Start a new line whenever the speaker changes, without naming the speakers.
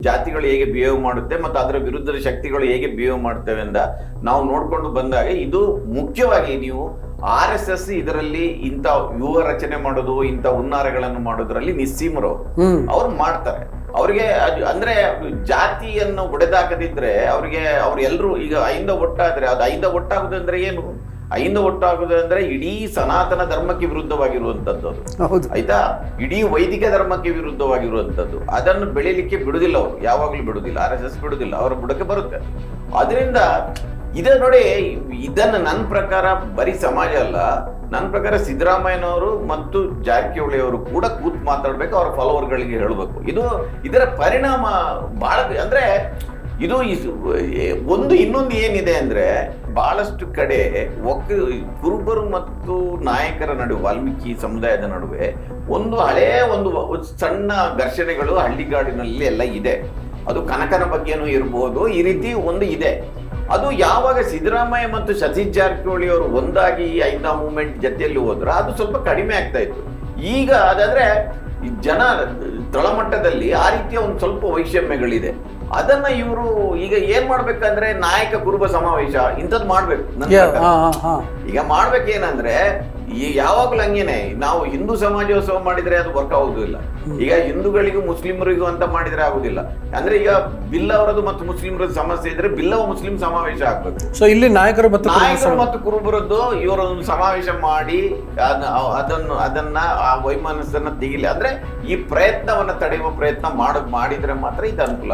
ಜಾತಿಗಳು ಹೇಗೆ ಬಿಹೇವ್ ಮಾಡುತ್ತೆ ಮತ್ತು ಅದರ ವಿರುದ್ಧದ ಶಕ್ತಿಗಳು ಹೇಗೆ ಬಿಹೇವ್ ಮಾಡ್ತವೆ ಅಂತ ನಾವು ನೋಡ್ಕೊಂಡು ಬಂದಾಗ ಇದು ಮುಖ್ಯವಾಗಿ ನೀವು RSS ಇದರಲ್ಲಿ ಇಂಥ ವ್ಯೂಹ ರಚನೆ ಮಾಡೋದು ಇಂಥ ಹುನ್ನಾರಗಳನ್ನು ಮಾಡೋದ್ರಲ್ಲಿ ನಿಸ್ಸೀಮರು ಅವ್ರು ಮಾಡ್ತಾರೆ. ಅವ್ರಿಗೆ ಅಂದ್ರೆ ಜಾತಿಯನ್ನು ಒಡೆದಾಕದಿದ್ರೆ ಅವ್ರಿಗೆ ಅವ್ರೆಲ್ರು ಈಗ ಐಂದ ಒಟ್ಟಾದ್ರೆ ಅದು ಐಂದ ಒಟ್ಟಾಗುದಂದ್ರೆ ಏನು? ಐಂದ ಒಟ್ಟಾಗುದಂದ್ರೆ ಇಡೀ ಸನಾತನ ಧರ್ಮಕ್ಕೆ ವಿರುದ್ಧವಾಗಿರುವಂತದ್ದು ಅದು, ಆಯ್ತಾ? ಇಡೀ ವೈದಿಕ ಧರ್ಮಕ್ಕೆ ವಿರುದ್ಧವಾಗಿರುವಂತದ್ದು. ಅದನ್ನು ಬೆಳಿಲಿಕ್ಕೆ ಬಿಡುದಿಲ್ಲ, ಅವರು ಯಾವಾಗ್ಲೂ ಬಿಡುದಿಲ್ಲ, RSS ಬಿಡುದಿಲ್ಲ, ಅವರ ಬುಡಕ್ಕೆ ಬರುತ್ತೆ. ಅದರಿಂದ ಇದೇ ನೋಡಿ, ಇದನ್ನ ನನ್ನ ಪ್ರಕಾರ ಬರೀ ಸಮಾಜ ಅಲ್ಲ, ನನ್ನ ಪ್ರಕಾರ ಸಿದ್ದರಾಮಯ್ಯನವರು ಮತ್ತು ಜಾರಕಿಹೊಳಿ ಅವರು ಕೂಡ ಕೂತ್ ಮಾತಾಡ್ಬೇಕು, ಅವರ ಫಾಲೋವರ್ಗಳಿಗೆ ಹೇಳಬೇಕು. ಇದರ ಪರಿಣಾಮ ಬಹಳ ಅಂದ್ರೆ ಇದು ಇನ್ನೊಂದು ಏನಿದೆ ಅಂದ್ರೆ ಬಹಳಷ್ಟು ಕಡೆ ಕುರುಬರು ಮತ್ತು ನಾಯಕರ ನಡುವೆ, ವಾಲ್ಮೀಕಿ ಸಮುದಾಯದ ನಡುವೆ ಒಂದು ಸಣ್ಣ ಘರ್ಷಣೆಗಳು ಹಳ್ಳಿಗಾಡಿನಲ್ಲಿ ಎಲ್ಲ ಇದೆ. ಅದು ಕನಕನ ಬಗ್ಗೆನೂ ಇರ್ಬೋದು, ಈ ರೀತಿ ಒಂದು ಇದೆ. ಅದು ಯಾವಾಗ ಸಿದ್ದರಾಮಯ್ಯ ಮತ್ತು ಸತೀಶ್ ಜಾರಕಿಹೊಳಿ ಅವರು ಒಂದಾಗಿ ಈ ಐದಾ ಮೂವ್ಮೆಂಟ್ ಜೊತೆಯಲ್ಲಿ ಹೋದ್ರೆ ಅದು ಸ್ವಲ್ಪ ಕಡಿಮೆ ಆಗ್ತಾ ಇತ್ತು. ಈಗ ಅದಾದ್ರೆ ಜನ ತಳಮಟ್ಟದಲ್ಲಿ ಆ ರೀತಿಯ ಒಂದು ಸ್ವಲ್ಪ ವೈಷಮ್ಯಗಳಿದೆ. ಅದನ್ನ ಇವರು ಈಗ ಏನ್ ಮಾಡ್ಬೇಕಂದ್ರೆ ನಾಯಕ ಕುರುಬ ಸಮಾವೇಶ ಇಂಥದ್ದು ಮಾಡ್ಬೇಕು. ಈಗ ಮಾಡ್ಬೇಕೇನಂದ್ರೆ ಈ ಯಾವಾಗ್ಲೂ ಹಂಗೇನೆ, ನಾವು ಹಿಂದೂ ಸಮಾಜೋತ್ಸವ ಮಾಡಿದ್ರೆ ಅದು ವರ್ಕ್ ಆಗುದಿಲ್ಲ. ಈಗ ಹಿಂದೂಗಳಿಗೂ ಮುಸ್ಲಿಮರಿಗೂ ಅಂತ ಮಾಡಿದ್ರೆ ಆಗುದಿಲ್ಲ. ಅಂದ್ರೆ ಈಗ ಬಿಲ್ ಅವರದ್ದು ಮತ್ತು ಮುಸ್ಲಿಮರದ್ದು ಸಮಸ್ಯೆ ಇದ್ರೆ ಬಿಲ್ಲವ ಮುಸ್ಲಿಂ ಸಮಾವೇಶ ಆಗ್ಬೇಕು.
ಸೊ ಇಲ್ಲಿ ನಾಯಕರು
ಮತ್ತು ಕುರುಬರದ್ದು ಇವರೊಂದು ಸಮಾವೇಶ ಮಾಡಿ ಅದನ್ನ ಆ ವೈಮನಸ್ಸನ್ನ ತೆಗಿಲಿ. ಅಂದ್ರೆ ಈ ಪ್ರಯತ್ನವನ್ನ ತಡೆಯುವ ಪ್ರಯತ್ನ ಮಾಡಿದ್ರೆ ಮಾತ್ರ ಇದು ಅನುಕೂಲ.